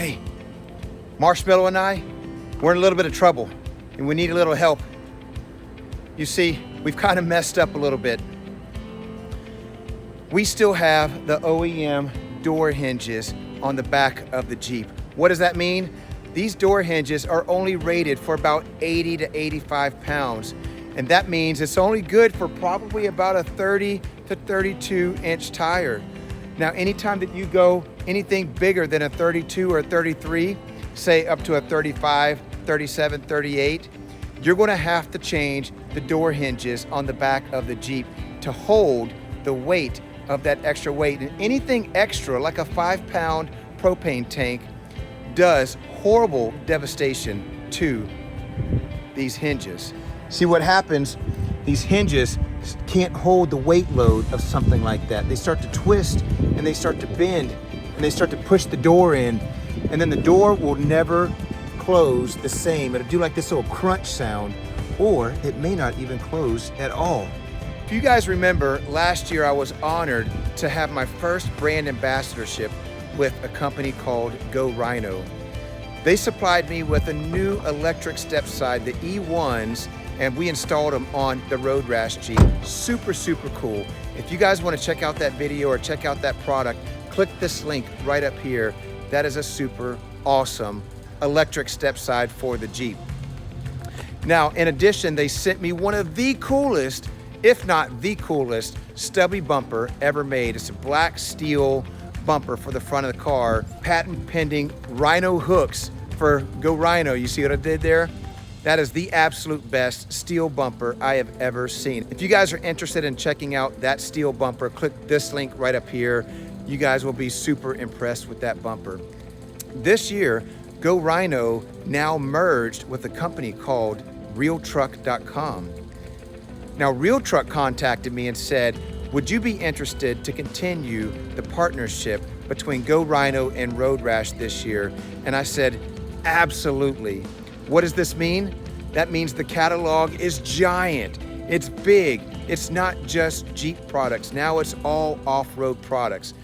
Hey, Marshmallow and I, we're in a little bit of trouble and we need a little help. You see, we've kind of messed up a little bit. We still have the OEM door hinges on the back of the Jeep. What does that mean? These door hinges are only rated for about 80 to 85 pounds. And that means it's only good for probably about a 30 to 32 inch tire. Now, anytime that you go anything bigger than a 32 or 33, say up to a 35, 37, 38, you're gonna have to change the door hinges on the back of the Jeep to hold the weight of that extra weight. And anything extra, like a 5-pound propane tank, does horrible devastation to these hinges. See what happens, these hinges can't hold the weight load of something like that. They start to twist and they start to bend and they start to push the door in, and then the door will never close the same. It'll do like this little crunch sound, or it may not even close at all. If you guys remember, last year I was honored to have my first brand ambassadorship with a company called Go Rhino. They supplied me with a new electric step side, the E1s, and we installed them on the Road Rash Jeep. Super, super cool. If you guys want to check out that video or check out that product, click this link right up here. That is a super awesome electric step side for the Jeep. Now, in addition, they sent me one of the coolest, if not the coolest, stubby bumper ever made. It's a black steel bumper for the front of the car, patent pending Rhino hooks for Go Rhino. You see what I did there? That is the absolute best steel bumper I have ever seen. If you guys are interested in checking out that steel bumper, click this link right up here. You guys will be super impressed with that bumper. This year, Go Rhino now merged with a company called realtruck.com. Now, Real Truck contacted me and said, would you be interested to continue the partnership between Go Rhino and Road Rash this year? And I said, absolutely. What does this mean? That means the catalog is giant. It's big. It's not just Jeep products. Now it's all off-road products.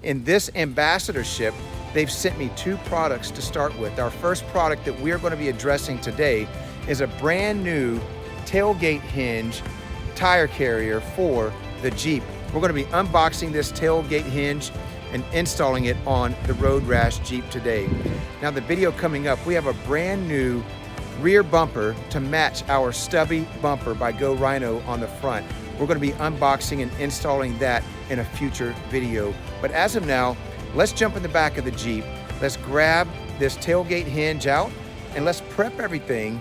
In this ambassadorship, they've sent me 2 products to start with. Our first product that we're going to be addressing today is a brand new tailgate hinge tire carrier for the Jeep. We're going to be unboxing this tailgate hinge and installing it on the Road Rash Jeep today. Now, the video coming up, we have a brand new rear bumper to match our stubby bumper by Go Rhino on the front. We're going to be unboxing and installing that in a future video. But as of now, let's jump in the back of the Jeep. Let's grab this tailgate hinge out and let's prep everything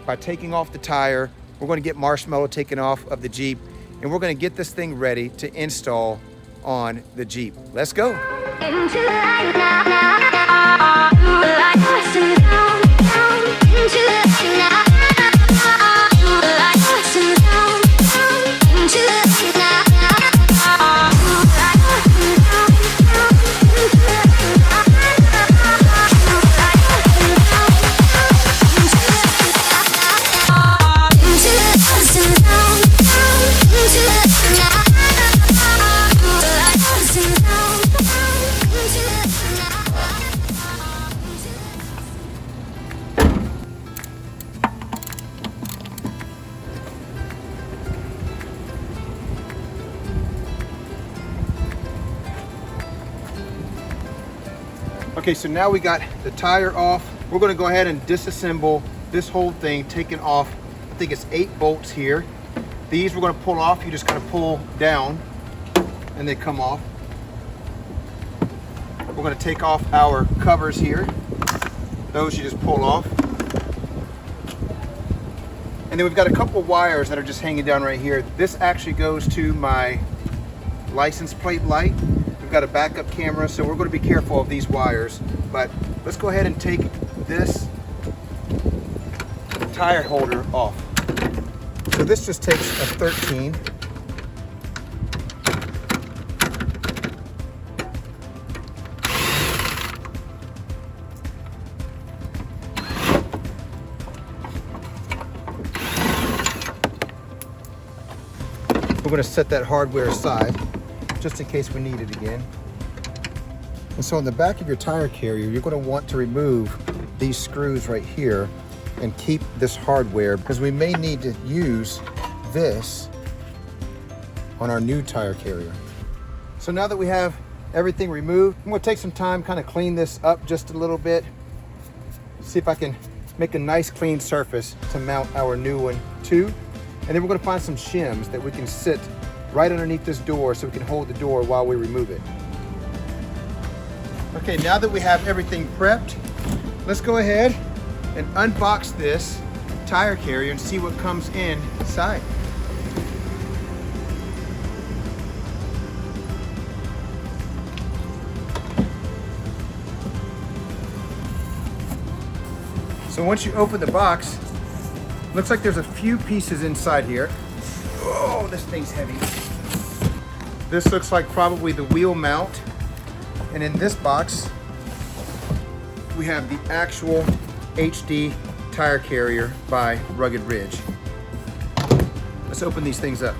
by taking off the tire. We're going to get Marshmallow taken off of the Jeep, and we're going to get this thing ready to install on the Jeep. Let's go. Into the light now, Okay, so now we got the tire off. We're gonna go ahead and disassemble this whole thing, taking off, I think it's 8 bolts here. These we're gonna pull off. You just gotta pull down and they come off. We're gonna take off our covers here. Those you just pull off. And then we've got a couple wires that are just hanging down right here. This actually goes to my license plate light. We've got a backup camera, so we're going to be careful of these wires. But let's go ahead and take this tire holder off. So this just takes a 13. We're going to set that hardware aside just in case we need it again. And so on the back of your tire carrier, you're going to want to remove these screws right here and keep this hardware, because we may need to use this on our new tire carrier. So now that we have everything removed, I'm going to take some time, kind of clean this up just a little bit. See if I can make a nice clean surface to mount our new one to. And then we're going to find some shims that we can sit right underneath this door so we can hold the door while we remove it. Okay, now that we have everything prepped, let's go ahead and unbox this tire carrier and see what comes inside. So once you open the box, looks like there's a few pieces inside here. Oh, this thing's heavy. This looks like probably the wheel mount. And in this box, we have the actual HD tire carrier by Rugged Ridge. Let's open these things up.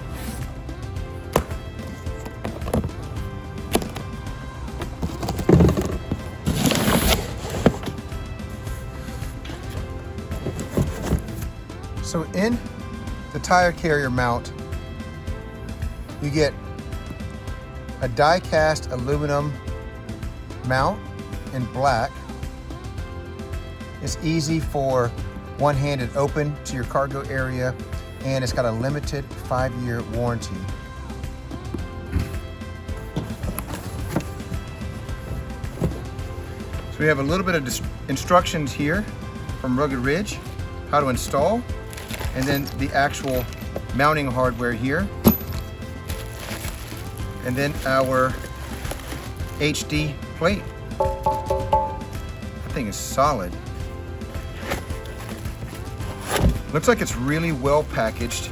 So in the tire carrier mount, you get a die-cast aluminum mount in black. It's easy for one-handed open to your cargo area, and it's got a limited 5-year warranty. So we have a little bit of instructions here from Rugged Ridge, how to install, and then the actual mounting hardware here, and then our HD plate. That thing is solid. Looks like it's really well packaged.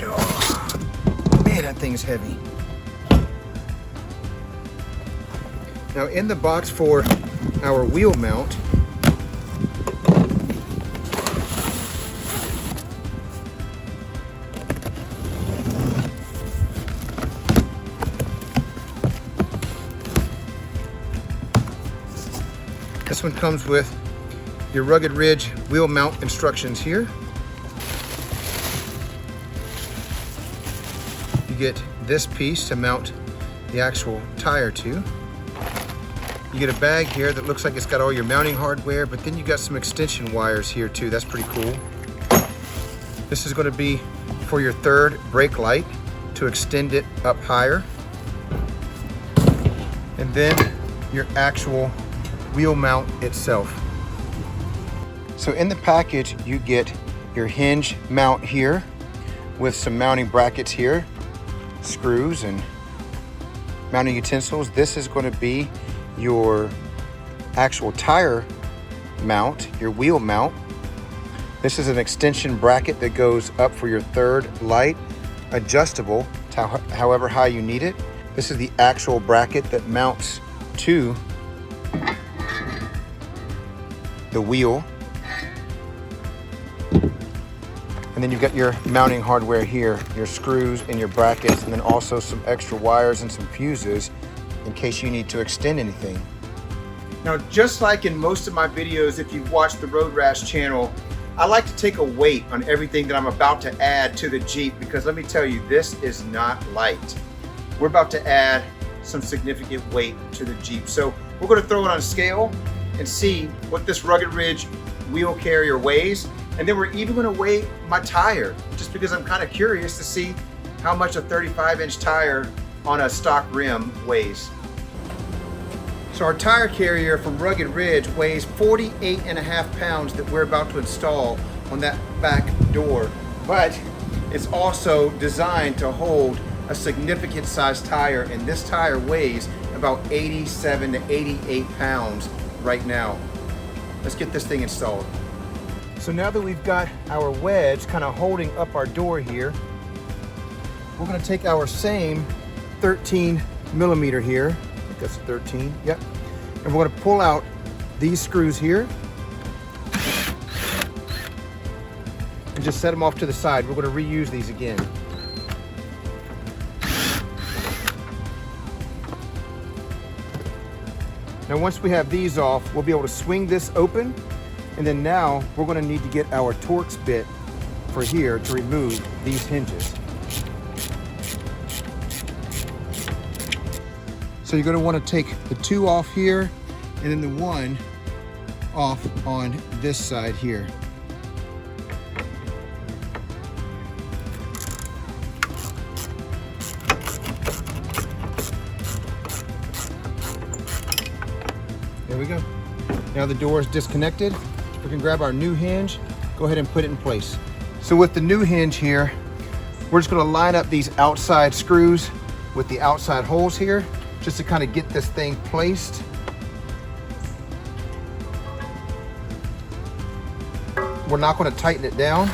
Oh, man, that thing is heavy. Now in the box for our wheel mount, this one comes with your Rugged Ridge wheel mount instructions here. You get this piece to mount the actual tire to. You get a bag here that looks like it's got all your mounting hardware, but then you got some extension wires here too. That's pretty cool. This is going to be for your third brake light to extend it up higher. And then your actual wheel mount itself. So in the package, you get your hinge mount here with some mounting brackets here, screws and mounting utensils. This is going to be your actual tire mount, your wheel mount. This is an extension bracket that goes up for your third light, adjustable to however high you need it. This is the actual bracket that mounts to the wheel. And then you've got your mounting hardware here, your screws and your brackets, and then also some extra wires and some fuses in case you need to extend anything. Now, just like in most of my videos, if you've watched the Road Rash channel, I like to take a weight on everything that I'm about to add to the Jeep, because let me tell you, this is not light. We're about to add some significant weight to the Jeep. So we're going to throw it on a scale and see what this Rugged Ridge wheel carrier weighs. And then we're even going to weigh my tire, just because I'm kind of curious to see how much a 35-inch tire on a stock rim weighs. So our tire carrier from Rugged Ridge weighs 48.5 pounds that we're about to install on that back door. But it's also designed to hold a significant size tire, and this tire weighs about 87 to 88 pounds right now. Let's get this thing installed. So now that we've got our wedge kind of holding up our door here, we're going to take our same 13 millimeter here. I think that's 13, yep. And we're going to pull out these screws here and just set them off to the side. We're going to reuse these again. Now once we have these off, we'll be able to swing this open, and then now we're going to need to get our Torx bit for here to remove these hinges. So you're going to want to take the two off here and then the one off on this side here. There we go. Now the door is disconnected. We can grab our new hinge, go ahead and put it in place. So with the new hinge here, we're just going to line up these outside screws with the outside holes here, just to kind of get this thing placed. We're not going to tighten it down.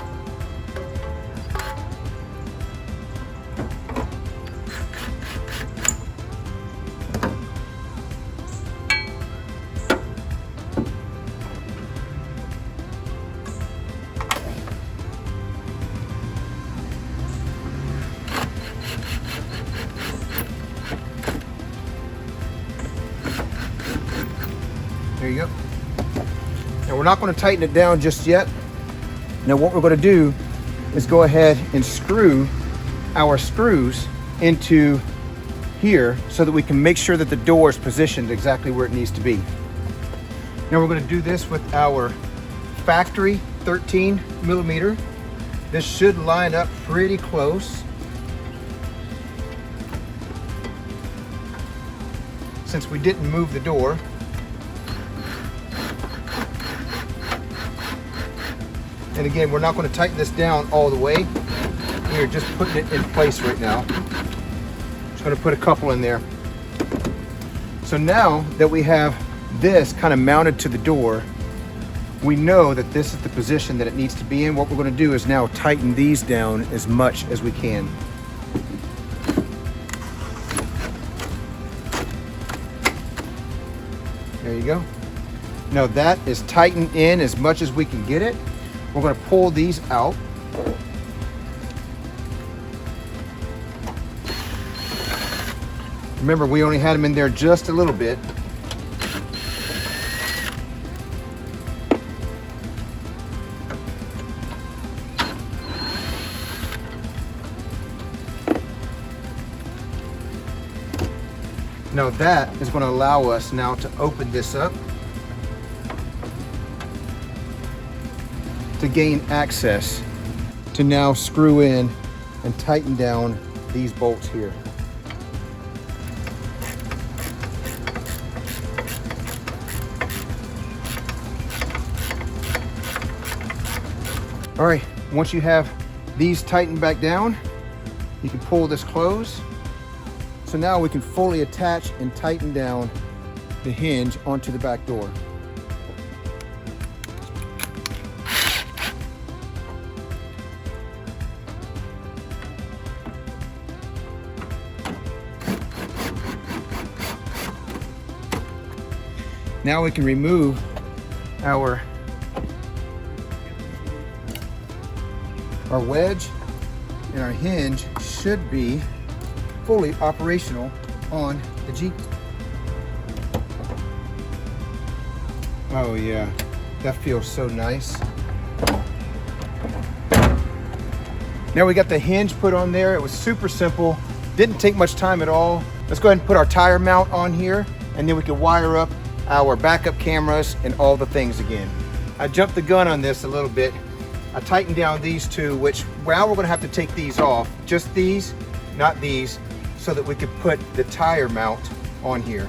There you go. Now we're not going to tighten it down just yet. Now what we're going to do is go ahead and screw our screws into here so that we can make sure that the door is positioned exactly where it needs to be. Now we're going to do this with our factory 13 millimeter. This should line up pretty close. Since we didn't move the door. And again, we're not going to tighten this down all the way. We are just putting it in place right now. Just going to put a couple in there. So now that we have this kind of mounted to the door, we know that this is the position that it needs to be in. What we're going to do is now tighten these down as much as we can. There you go. Now that is tightened in as much as we can get it. We're going to pull these out. Remember, we only had them in there just a little bit. Now that is going to allow us now to open this up to gain access to now screw in and tighten down these bolts here. All right, once you have these tightened back down, you can pull this closed. So now we can fully attach and tighten down the hinge onto the back door. Now we can remove our wedge, and our hinge should be fully operational on the Jeep. Oh yeah, that feels so nice. Now we got the hinge put on there. It was super simple, didn't take much time at all. Let's go ahead and put our tire mount on here, and then we can wire up our backup cameras and all the things again. I jumped the gun on this a little bit. I tightened down these two, which now we're gonna have to take these off, just these, not these, so that we could put the tire mount on here.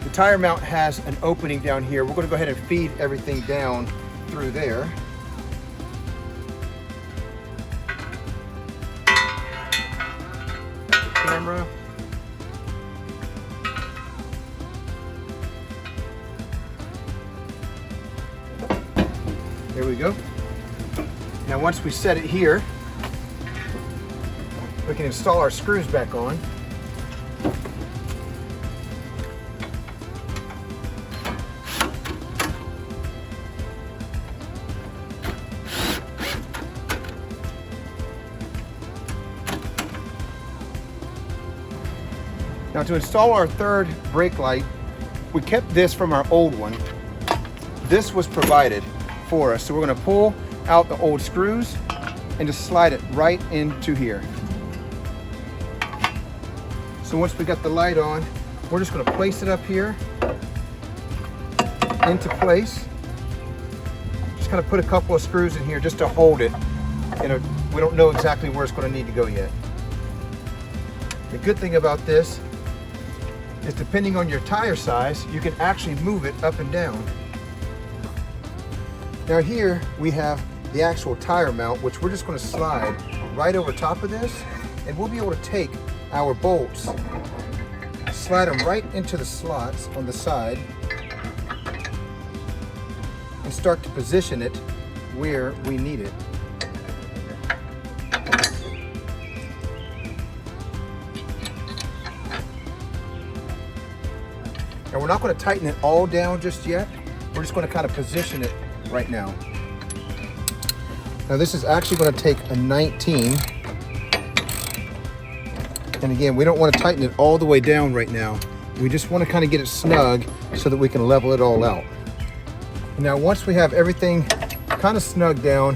The tire mount has an opening down here. We're gonna go ahead and feed everything down through there. The camera. There we go. Now once we set it here, we can install our screws back on. Now to install our third brake light, we kept this from our old one. This was provided for us. So we're gonna pull out the old screws and just slide it right into here. So once we got the light on, we're just gonna place it up here into place. Just kind of put a couple of screws in here just to hold it. We don't know exactly where it's gonna need to go yet. The good thing about this is depending on your tire size, you can actually move it up and down. Now here we have the actual tire mount, which we're just gonna slide right over top of this, and we'll be able to take our bolts, slide them right into the slots on the side, and start to position it where we need it. And we're not going to tighten it all down just yet. We're just going to kind of position it right now. Now this is actually going to take a 19. And again, we don't want to tighten it all the way down right now. We just want to kind of get it snug so that we can level it all out. Now once we have everything kind of snug down,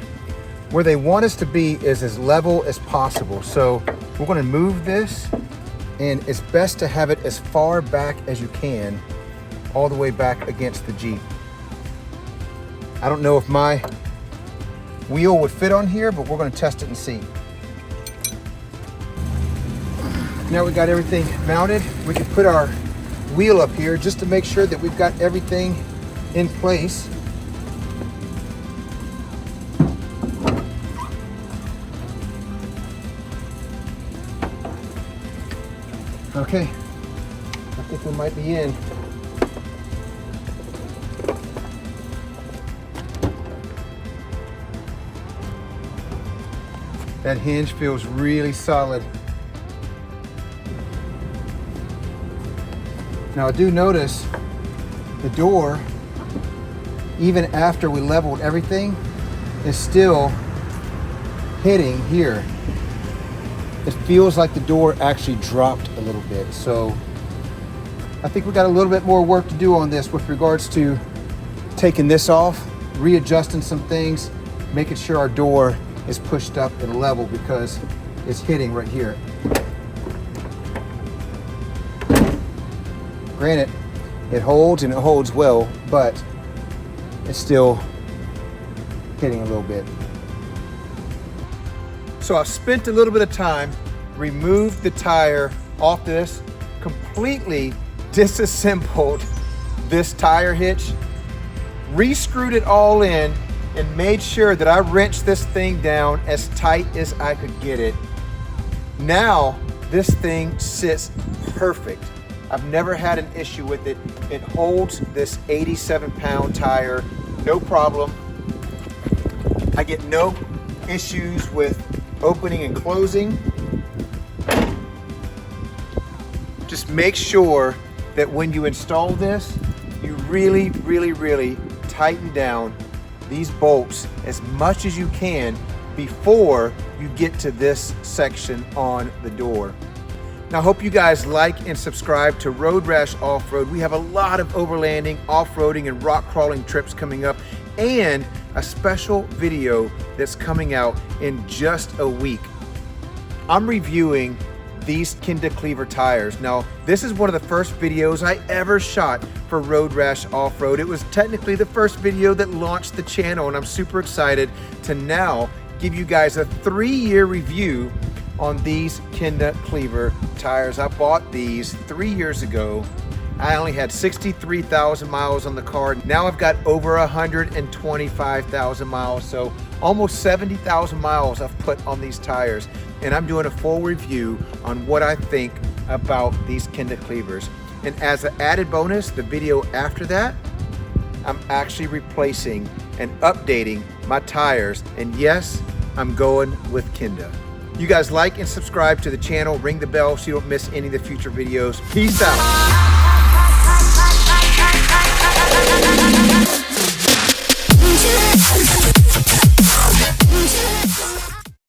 where they want us to be is as level as possible. So we're going to move this, and it's best to have it as far back as you can, all the way back against the Jeep. I don't know if my wheel would fit on here, but we're going to test it and see. Now we got everything mounted, we can put our wheel up here just to make sure that we've got everything in place. Okay, I think we might be in. That hinge feels really solid. Now I do notice the door, even after we leveled everything, is still hitting here. It feels like the door actually dropped a little bit. So I think we got a little bit more work to do on this with regards to taking this off, readjusting some things, making sure our door is pushed up and level because it's hitting right here. Granted, it holds and it holds well, but it's still hitting a little bit. So I've spent a little bit of time, removed the tire off this, completely disassembled this tire hitch, re-screwed it all in, and made sure that I wrenched this thing down as tight as I could get it. Now, this thing sits perfect. I've never had an issue with it. It holds this 87-pound tire, no problem. I get no issues with opening and closing. Just make sure that when you install this, you really, really, really tighten down these bolts as much as you can before you get to this section on the door. Now, I hope you guys like and subscribe to Road Rash Off-Road. We have a lot of overlanding, off-roading, and rock crawling trips coming up, and a special video that's coming out in just a week. I'm reviewing these Kinda Cleaver tires. Now, this is one of the first videos I ever shot for Road Rash Off-Road. It was technically the first video that launched the channel, and I'm super excited to now give you guys a 3-year review on these Kinda Cleaver tires. I bought these 3 years ago. I only had 63,000 miles on the car. Now I've got over 125,000 miles, so almost 70,000 miles I've put on these tires. And I'm doing a full review on what I think about these Kinda Cleavers. And as an added bonus, the video after that, I'm actually replacing and updating my tires. And yes, I'm going with Kinda. You guys like and subscribe to the channel, ring the bell so you don't miss any of the future videos. Peace out.